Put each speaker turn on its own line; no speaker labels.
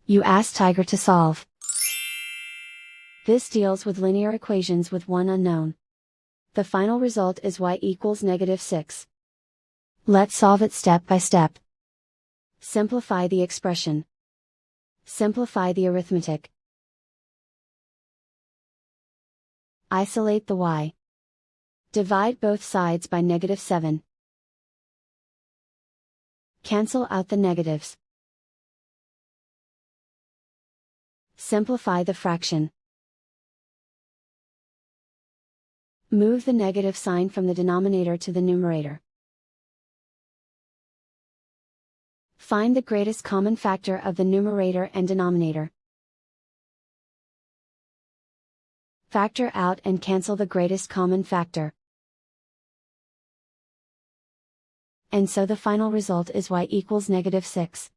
You ask Tiger to solve. This deals with linear equations with one unknown. The final result is y equals -6. Let's solve it step by step. Simplify the expression. Simplify the arithmetic. Isolate the y. Divide both sides by -7. Cancel out the negatives. Simplify the fraction. Move the negative sign from the denominator to the numerator. Find the greatest common factor of the numerator and denominator. Factor out and cancel the greatest common factor. And so the final result is y equals -6.